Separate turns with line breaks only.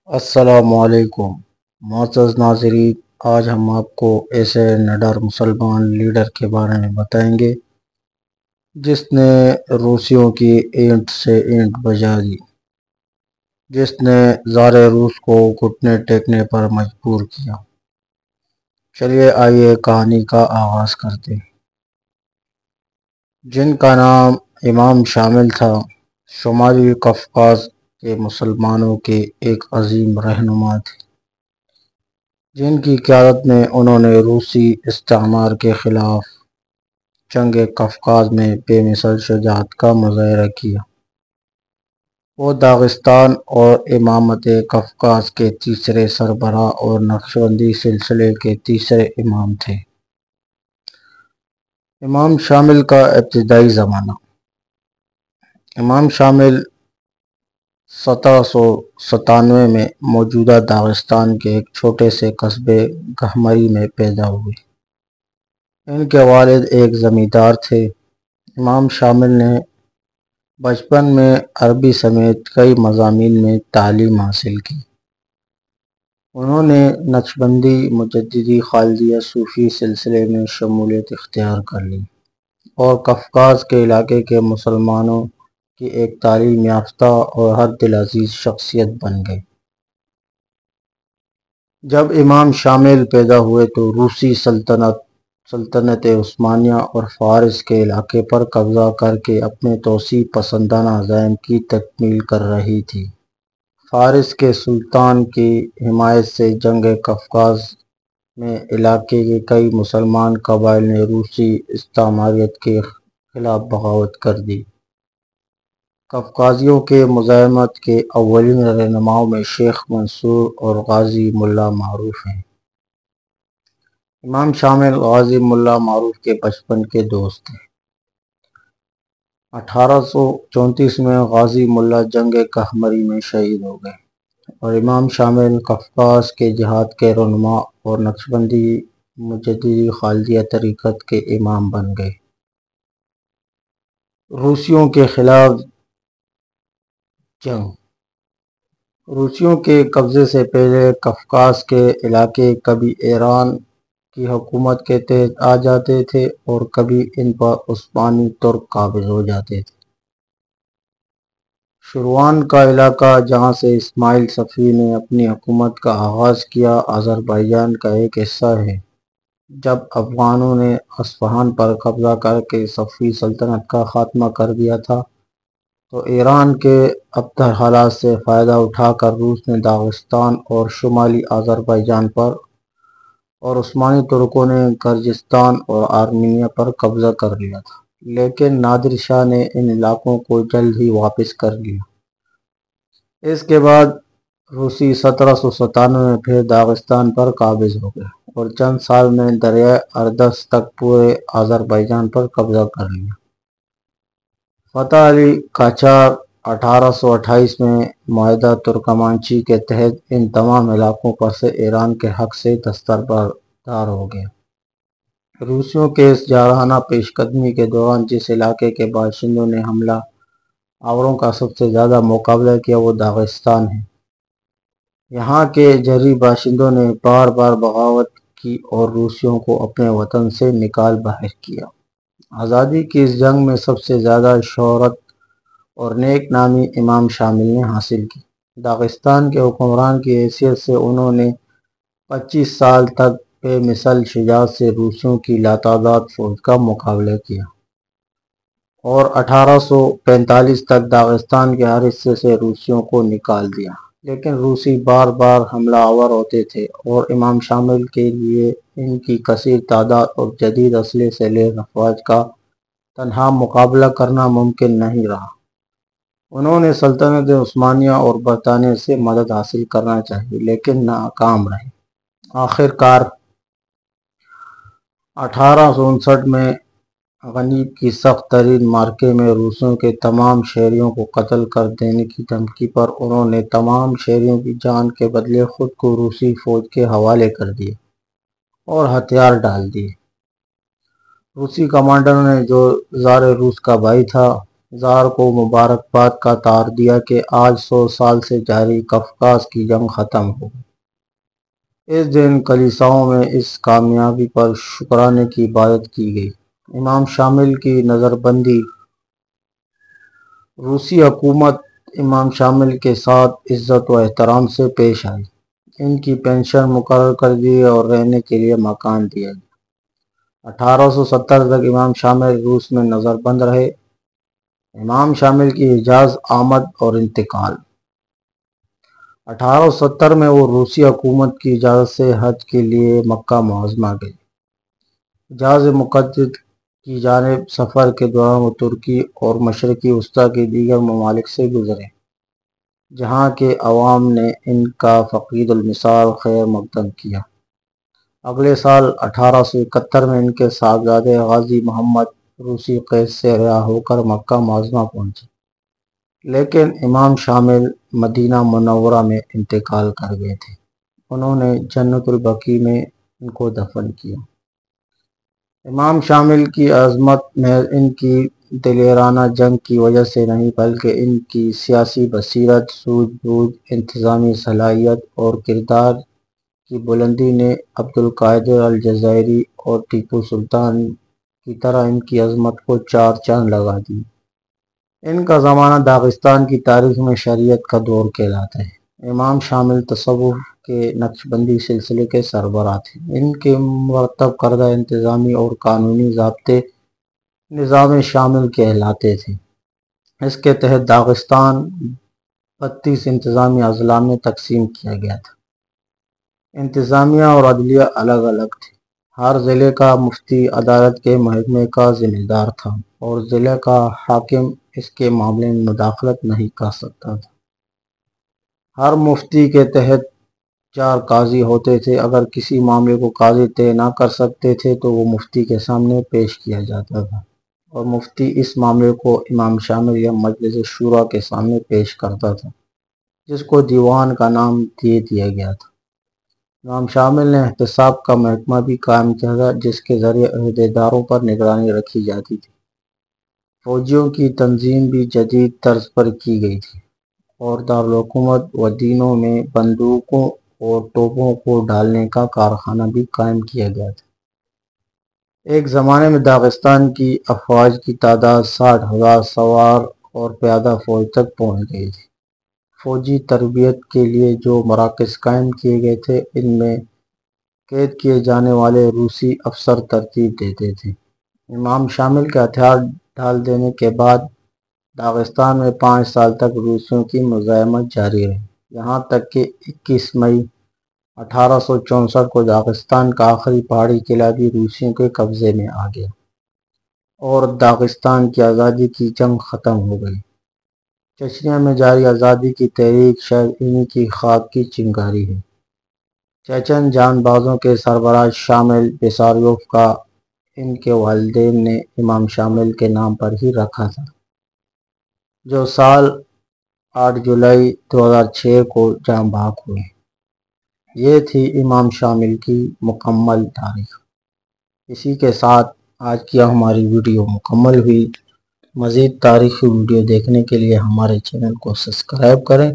السلام علیکم معزز ناظرین، آج ہم آپ کو ایسے نڈر مسلمان لیڈر کے بارے میں بتائیں گے جس نے روسیوں کی اینٹ سے اینٹ بجا دی، جس نے زار روس کو گھٹنے ٹیکنے پر مجبور کیا۔ چلیے آئیے کہانی کا آغاز کرتے ہیں۔ جن کا نام امام شامل تھا، شمالی قفقاز کے مسلمانوں کے ایک عظیم رہنما تھے، جن کی قیادت میں انہوں نے روسی استعمار کے خلاف جنگ قفقاز میں بے مثال شجاعت کا مظاہرہ کیا۔ وہ داغستان اور امامت قفقاز کے تیسرے سربراہ اور نقشبندی سلسلے کے تیسرے امام تھے۔ امام شامل کا ابتدائی زمانہ۔ امام شامل 1797 میں موجودہ داغستان کے ایک چھوٹے سے قصبے گہمری میں پیدا ہوئے۔ ان کے والد ایک زمیندار تھے۔ امام شامل نے بچپن میں عربی سمیت کئی مضامین میں تعلیم حاصل کی۔ انہوں نے نقشبندی مجددی خالدیہ صوفی سلسلے میں شمولیت اختیار کر لی اور قفقاز کے علاقے کے مسلمانوں کی ایک تعلیم یافتہ اور ہر دل عزیز شخصیت بن گئے۔ جب امام شامل پیدا ہوئے تو روسی سلطنت عثمانیہ اور فارس کے علاقے پر قبضہ کر کے اپنے توسیع پسندانہ عزائم کی تکمیل کر رہی تھی۔ فارس کے سلطان کی حمایت سے جنگ قفقاز میں علاقے کے کئی مسلمان قبائل نے روسی استعماریت کے خلاف بغاوت کر دی۔ قفقازیوں کے مزاحمت کے اولین رہنماؤں میں شیخ منصور اور غازی ملا معروف ہیں۔ امام شامل غازی ملا معروف کے بچپن کے دوست تھے۔ 1834 میں غازی ملا جنگ گہمری میں شہید ہو گئے اور امام شامل قفقاز کے جہاد کے رہنما اور نقشبندی مجددی خالدیہ طریقت کے امام بن گئے۔ روسیوں کے خلاف جنگ۔ روسیوں کے قبضے سے پہلے قفقاز کے علاقے کبھی ایران کی حکومت کے تحت آ جاتے تھے اور کبھی ان پر عثمانی ترک قابض ہو جاتے تھے۔ شروان کا علاقہ، جہاں سے اسماعیل صفوی نے اپنی حکومت کا آغاز کیا، آذربائیجان کا ایک حصہ ہے۔ جب افغانوں نے اصفہان پر قبضہ کر کے صفوی سلطنت کا خاتمہ کر دیا تھا تو ایران کے ابتر حالات سے فائدہ اٹھا کر روس نے داغستان اور شمالی آذربائیجان پر اور عثمانی ترکوں نے گرجستان اور آرمینیا پر قبضہ کر لیا تھا، لیکن نادر شاہ نے ان علاقوں کو جلد ہی واپس کر لیا۔ اس کے بعد روسی 1797 میں پھر داغستان پر قابض ہو گئے اور چند سال میں دریائے اردس تک پورے آذربائیجان پر قبضہ کر لیا۔ فتح علی قاجار 1828 میں معاہدہ ترکمانچی کے تحت ان تمام علاقوں پر سے ایران کے حق سے دستبردار ہو گیا۔ روسیوں کے اس جارحانہ پیش قدمی کے دوران جس علاقے کے باشندوں نے حملہ آوروں کا سب سے زیادہ مقابلہ کیا وہ داغستان ہے۔ یہاں کے جرحی باشندوں نے بار بار بغاوت کی اور روسیوں کو اپنے وطن سے نکال باہر کیا۔ آزادی کی اس جنگ میں سب سے زیادہ شہرت اور نیک نامی امام شامل نے حاصل کی۔ داغستان کے حکمران کی حیثیت سے انہوں نے 25 سال تک بے مثل شجاعت سے روسیوں کی لاتعداد فوج کا مقابلہ کیا اور 1845 تک داغستان کے ہر حصے سے روسیوں کو نکال دیا، لیکن روسی بار بار حملہ آور ہوتے تھے اور امام شامل کے لیے ان کی کثیر تعداد اور جدید اسلحے سے لیس افواج کا تنہا مقابلہ کرنا ممکن نہیں رہا۔ انہوں نے سلطنت عثمانیہ اور برطانیہ سے مدد حاصل کرنا چاہی لیکن ناکام رہے۔ آخر کار 1859 میں غنیب کی سخت ترین معرکے میں روسیوں کے تمام شہریوں کو قتل کر دینے کی دھمکی پر انہوں نے تمام شہریوں کی جان کے بدلے خود کو روسی فوج کے حوالے کر دیا اور ہتھیار ڈال دیے۔ روسی کمانڈر نے، جو زار روس کا بھائی تھا، زار کو مبارکباد کا تار دیا کہ آج 100 سال سے جاری قفقاز کی جنگ ختم ہو گئی۔ اس دن کلیساؤں میں اس کامیابی پر شکرانے کی عبادت کی گئی۔ امام شامل کی نظر بندی۔ روسی حکومت امام شامل کے ساتھ عزت و احترام سے پیش آئی، ان کی پینشن مقرر کر دی اور رہنے کے لیے مکان دیا گیا۔ 1870 تک امام شامل روس میں نظر بند رہے۔ امام شامل کی حجاز آمد اور انتقال۔ 1870 میں وہ روسی حکومت کی اجازت سے حج کے لیے مکہ معظمہ گئے۔ حجاز مقدس کی جانب سفر کے دوران وہ ترکی اور مشرقی وسطیٰ کے دیگر ممالک سے گزرے، جہاں کے عوام نے ان کا فقید المثال خیر مقدم کیا۔ اگلے سال 1871 میں ان کے صاحبزادے غازی محمد روسی قید سے رہا ہو کر مکہ معظمہ پہنچے، لیکن امام شامل مدینہ منورہ میں انتقال کر گئے تھے۔ انہوں نے جنت البقیع میں ان کو دفن کیا۔ امام شامل کی عظمت محض ان کی دلیرانہ جنگ کی وجہ سے نہیں، بلکہ ان کی سیاسی بصیرت، سوجھ بوجھ، انتظامی صلاحیت اور کردار کی بلندی نے عبدالقادر الجزائری اور ٹیپو سلطان کی طرح ان کی عظمت کو چار چاند لگا دیے۔ ان کا زمانہ داغستان کی تاریخ میں شریعت کا دور کہلاتا ہے۔ امام شامل تصوف کے نقشبندی سلسلے کے سربراہ تھے۔ ان کے مرتب کردہ انتظامی اور قانونی ضابطے نظام شامل کہلاتے تھے۔ اس کے تحت داغستان 32 انتظامی اضلاع میں تقسیم کیا گیا تھا۔ انتظامیہ اور عدلیہ الگ الگ تھے۔ ہر ضلع کا مفتی عدالت کے محکمے کا ذمہ دار تھا اور ضلع کا حاکم اس کے معاملے میں مداخلت نہیں کر سکتا تھا۔ ہر مفتی کے تحت 4 قاضی ہوتے تھے۔ اگر کسی معاملے کو قاضی طے نہ کر سکتے تھے تو وہ مفتی کے سامنے پیش کیا جاتا تھا اور مفتی اس معاملے کو امام شامل یا مجلس شورا کے سامنے پیش کرتا تھا، جس کو دیوان کا نام دے دیا گیا تھا۔ امام شامل نے احتساب کا محکمہ بھی قائم کیا تھا، جس کے ذریعے عہدیداروں پر نگرانی رکھی جاتی تھی۔ فوجیوں کی تنظیم بھی جدید طرز پر کی گئی تھی اور دارالحکومت ودینوں میں بندوقوں اور توپوں کو ڈالنے کا کارخانہ بھی قائم کیا گیا تھا۔ ایک زمانے میں داغستان کی افواج کی تعداد 60,000 سوار اور پیادہ فوج تک پہنچ گئی تھی۔ فوجی تربیت کے لیے جو مراکز قائم کیے گئے تھے، ان میں قید کیے جانے والے روسی افسر ترتیب دیتے تھے۔ امام شامل کے ہتھیار ڈال دینے کے بعد داغستان میں 5 سال تک روسیوں کی مزاحمت جاری رہی، یہاں تک کہ 21 مئی 1864 کو داغستان کا آخری پہاڑی قلعہ بھی روسیوں کے قبضے میں آ گیا اور داغستان کی آزادی کی جنگ ختم ہو گئی۔ چچنیا میں جاری آزادی کی تحریک شاید انہی کی خاک کی چنگاری ہے۔ چیچن جان بازوں کے سربراہ شامل بیساریوف کا ان کے والدین نے امام شامل کے نام پر ہی رکھا تھا، جو سال 8 جولائی 2006 کو جاں بحق ہوئے۔ یہ تھی امام شامل کی مکمل تاریخ۔ اسی کے ساتھ آج کی ہماری ویڈیو مکمل ہوئی۔ مزید تاریخی ویڈیو دیکھنے کے لیے ہمارے چینل کو سبسکرائب کریں۔